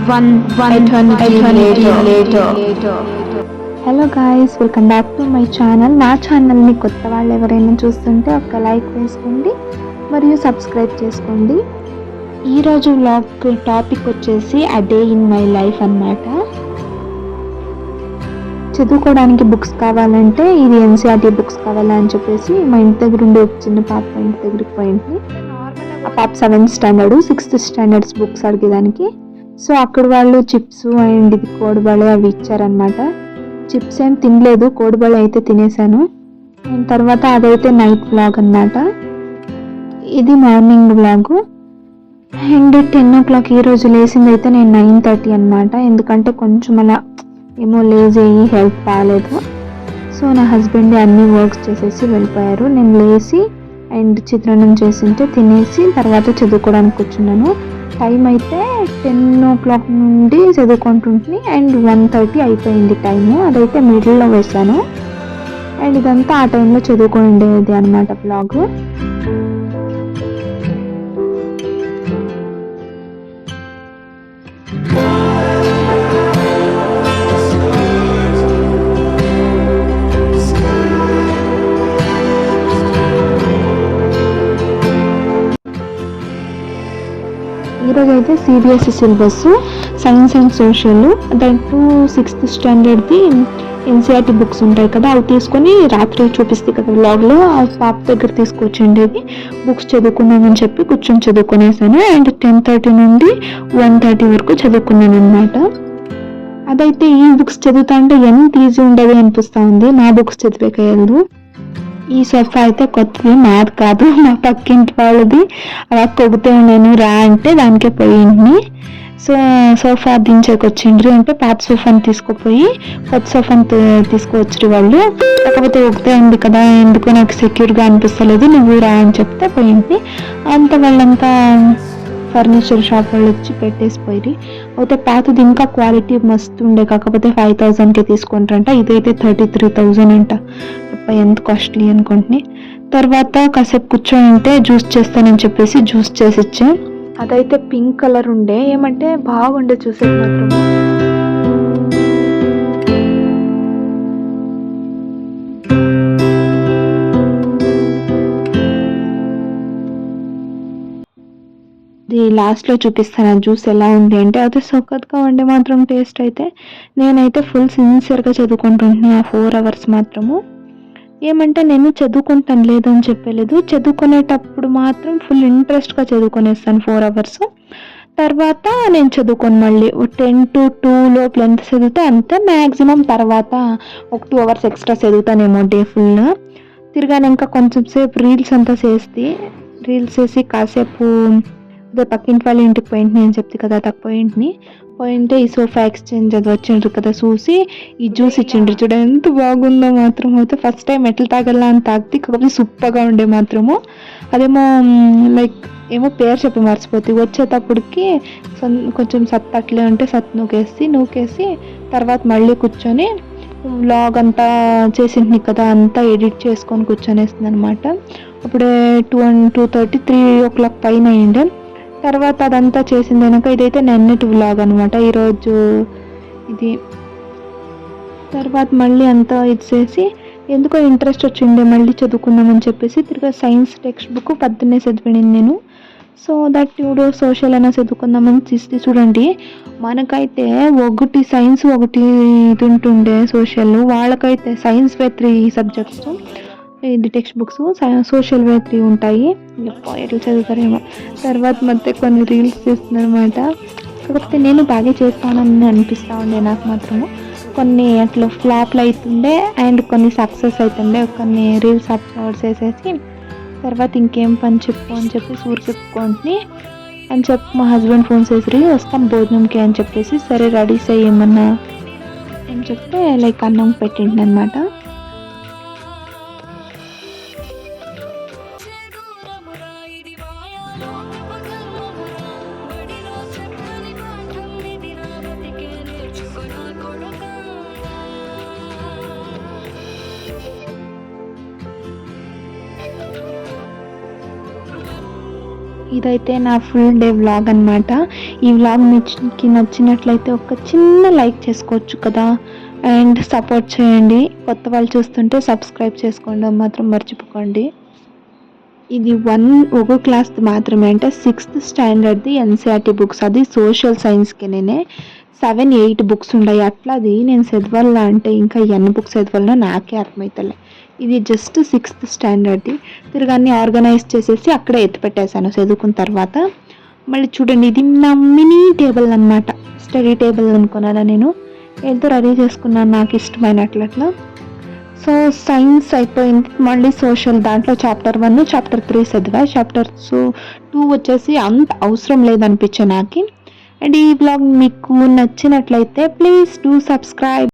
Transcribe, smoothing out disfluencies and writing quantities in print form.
eternity later. Hello guys, welcome back to my channel. నా ఛానల్ని కొత్త వాళ్ళు ఎవరైనా చూస్తుంటే ఒక లైక్ వేసుకోండి మరియు సబ్స్క్రైబ్ చేసుకోండి. ఈరోజు వ్లాగ్ టాపిక్ వచ్చేసి a day in my life అన్నమాట. చదువుకోవడానికి బుక్స్ కావాలంటే ఇది ఎన్సీఆర్టీ బుక్స్ కావాలని చెప్పేసి మా ఇంటి దగ్గర ఉండే ఒక చిన్న పాప ఇంటి దగ్గరికి పోయింది. ఆ పాప 7th standard 6th standards books అడిగేదానికి. సో అక్కడ వాళ్ళు చిప్స్ అండ్ ఇది కోడిబళ అవి ఇచ్చారనమాట. చిప్స్ ఏం తినలేదు, కోడిబళ అయితే తినేసాను. అండ్ తర్వాత అదైతే నైట్ వ్లాగ్ అన్నమాట. ఇది మార్నింగ్ వ్లాగ్. అండ్ 10 o'clock ఈరోజు లేచింది అయితే నేను 9:30 అనమాట. ఎందుకంటే కొంచెం అలా ఏమో లేజీ అయ్యి హెల్త్ బాగాలేదు. సో నా హస్బెండ్ అన్ని వర్క్స్ చేసేసి వెళ్ళిపోయారు. నేను లేచి అండ్ చిత్రాన్నం చేసింటే తినేసి తర్వాత చదువుకోవడానికి కూర్చున్నాను. టైం అయితే 10 o'clock నుండి చదువుకుంటుంది అండ్ 1:30 అయిపోయింది టైము. అదైతే మిడిల్లో వేసాను. అండ్ ఇదంతా ఆ టైంలో చదువుకుండేది అనమాట బ్లాగ్. ఈరోజు అయితే CBSE syllabus science and social, దాంట్లో 6th స్టాండర్డ్ది ఎన్సీఆర్టీ బుక్స్ ఉంటాయి కదా, అవి తీసుకొని రాత్రి చూపిస్తే కదా వ్లాగ్లో, ఆ పాప దగ్గర తీసుకొచ్చిండేది. బుక్స్ చదువుకున్నామని చెప్పి కూర్చొని చదువుకునేసాను. అండ్ 10:30 నుండి 1:30 వరకు చదువుకున్నాను అనమాట. అదైతే ఈ బుక్స్ చదువుతా అంటే ఎంత ఈజీ ఉండదు అనిపిస్తూ ఉంది. నా బుక్స్ చదివేకేయదు. ఈ సోఫా అయితే కొత్తది, నాది కాదు, మా పక్కింటి వాళ్ళది. అలా కొగితే నేను రా అంటే దానికే పోయింది. సో సోఫా దించేకి వచ్చిండ్రి అంటే పాత సోఫాని తీసుకుపోయి కొత్త సోఫాని తీసుకువచ్చి వాళ్ళు. కాకపోతే ఒకటే ఉంది కదా, ఎందుకో నాకు సెక్యూర్గా అనిపిస్తలేదు, నువ్వు రా అని చెప్తే పోయింది. అంత వాళ్ళంతా ఫర్నిచర్ షాప్ వాళ్ళు వచ్చి పెట్టేసి పోయి. అయితే పాతది ఇంకా క్వాలిటీ మస్తు ఉండే, కాకపోతే 5,000కే తీసుకుంటారంట. ఇదైతే 33,000 అంట. ఎంత కాస్ట్లీ అనుకుంటున్నాయి. తర్వాత కాసేపు కూర్చొని ఉంటే జ్యూస్ చేస్తానని చెప్పేసి జ్యూస్ చేసి ఇచ్చా. అదైతే పింక్ కలర్ ఉండే, ఏమంటే బాగుండే చూసే మాత్రం. ఇది లాస్ట్లో చూపిస్తాను ఆ జ్యూస్ ఎలా ఉంది అంటే. అయితే సొక్కత్గా ఉండే మాత్రం టేస్ట్ అయితే. నేనైతే ఫుల్ సిన్సియర్గా చదువుకుంటున్నాను ఆ 4 hours మాత్రము. ఏమంటే నేను చదువుకుంటాను లేదని చెప్పలేదు, చదువుకునేటప్పుడు మాత్రం ఫుల్ ఇంట్రెస్ట్గా చదువుకునేస్తాను 4 hours. తర్వాత నేను చదువుకోను మళ్ళీ 10 to 2 లోపల ఎంత చదివితే అంతే. మ్యాక్సిమం తర్వాత ఒక 2 hours ఎక్స్ట్రా చదువుతానేమో డే ఫుల్. తిరగానే ఇంకా కొంచెం సేపు రీల్స్ అంతా రీల్స్ వేసి కాసేపు పక్కింటి వాళ్ళ ఇంటికి పోయింది నేను చెప్తే కదా, తక్కువ పోయింటే ఈ సోఫా ఎక్స్చేంజ్ అది వచ్చిండ్రు కదా చూసి ఈ జ్యూస్ ఇచ్చిండ్రు. చూడ ఎంత బాగుందో మాత్రం. అయితే ఫస్ట్ టైం ఎట్లా తాగలా అని తాగితే, కాకపోతే సూపర్గా ఉండే మాత్రము. అదేమో లైక్ ఏమో పేరు చెప్పి మర్చిపోతే వచ్చేటప్పటికి కొంచెం సత్ అట్లే ఉంటే సత్ నూకేసి తర్వాత మళ్ళీ కూర్చొని వ్లాగ్ అంతా చేసింది కదా, అంతా ఎడిట్ చేసుకొని కూర్చొనేస్తుంది అనమాట. అప్పుడే 2:30 3 o'clock పైన అయ్యిండే. తర్వాత అదంతా చేసింది కనుక ఇదైతే నిన్నటి వ్లాగ్ అనమాట ఈరోజు ఇది. తర్వాత మళ్ళీ అంతా ఇది చేసి ఎందుకో ఇంట్రెస్ట్ వచ్చిండే మళ్ళీ చదువుకుందామని చెప్పేసి తిరిగి సైన్స్ టెక్స్ట్ బుక్ పొద్దున్నే చదివినాను నేను. సో దట్ ఇప్పుడు సోషల్ అయినా చదువుకుందామని తీసి చూడండి. మనకైతే ఒకటి సైన్స్ ఒకటి ఇది ఉంటుండే సోషల్, వాళ్ళకైతే సైన్స్ వే 3 subjects, ఇది టెక్స్ట్ బుక్స్, సోషల్ వే 3 ఉంటాయి. ఎట్లా చదువుతారేమో. తర్వాత ಮತ್ತೆ కొన్ని రీల్స్ చేస్తున్నారు అనమాట. కాకపోతే నేను బాగా చేస్తానని అనిపిస్తూ ఉండే నాకు మాత్రము. కొన్ని అట్లా ఫ్లాప్లు అవుతుండే అండ్ కొన్ని సక్సెస్ అవుతుండే. కొన్ని రీల్స్ అప్లోడ్ చేసేసి తర్వాత ఇంకేం పని చెప్పు అని చెప్పేసి ఊరికి చెప్పుకోండి అని చెప్పి మా హస్బెండ్ ఫోన్ చేసి వస్తాం భోజనంకి అని చెప్పేసి, సరే రెడీ చేయమన్నా అని చెప్తే లైక్ అన్నం పెట్టిండి అనమాట. ఇదైతే నా ఫుల్ డే వ్లాగ్ అనమాట. ఈ వ్లాగ్ మీకు నచ్చినట్లయితే ఒక చిన్న లైక్ చేసుకోవచ్చు కదా, అండ్ సపోర్ట్ చేయండి. కొత్త వాళ్ళు చూస్తుంటే సబ్స్క్రైబ్ చేసుకోవడం మాత్రం మర్చిపోకండి. ఇది ఒక క్లాస్ మాత్రమే, అంటే 6th స్టాండర్డ్ది ఎన్సీఆర్టీ బుక్స్. అది సోషల్ సైన్స్కి నేనే 7-8 బుక్స్ ఉన్నాయి. అట్లాది నేను చదవాలా అంటే ఇంకా ఎన్ని బుక్స్ చదవాలనో నాకే అర్థమవుతలే. ఇది జస్ట్ 6th స్టాండర్డ్ది. తిరగాన్ని ఆర్గనైజ్ చేసేసి అక్కడే ఎత్తి పెట్టేశాను చదువుకున్న తర్వాత. మళ్ళీ చూడండి, ఇది నా మినీ టేబుల్ అనమాట. స్టడీ టేబుల్ అనుకున్నాను నేను, ఎంతో రెడీ చేసుకున్నాను నాకు ఇష్టమైనట్లట్లా. సో సైన్స్ అయిపోయింది. మళ్ళీ సోషల్ దాంట్లో చాప్టర్ 1, చాప్టర్ 3 చదివా. చాప్టర్ 2 వచ్చేసి అంత అవసరం లేదనిపించే నాకు. అండ్ ఈ బ్లాగ్ మీకు నచ్చినట్లయితే ప్లీజ్ డూ సబ్స్క్రైబ్.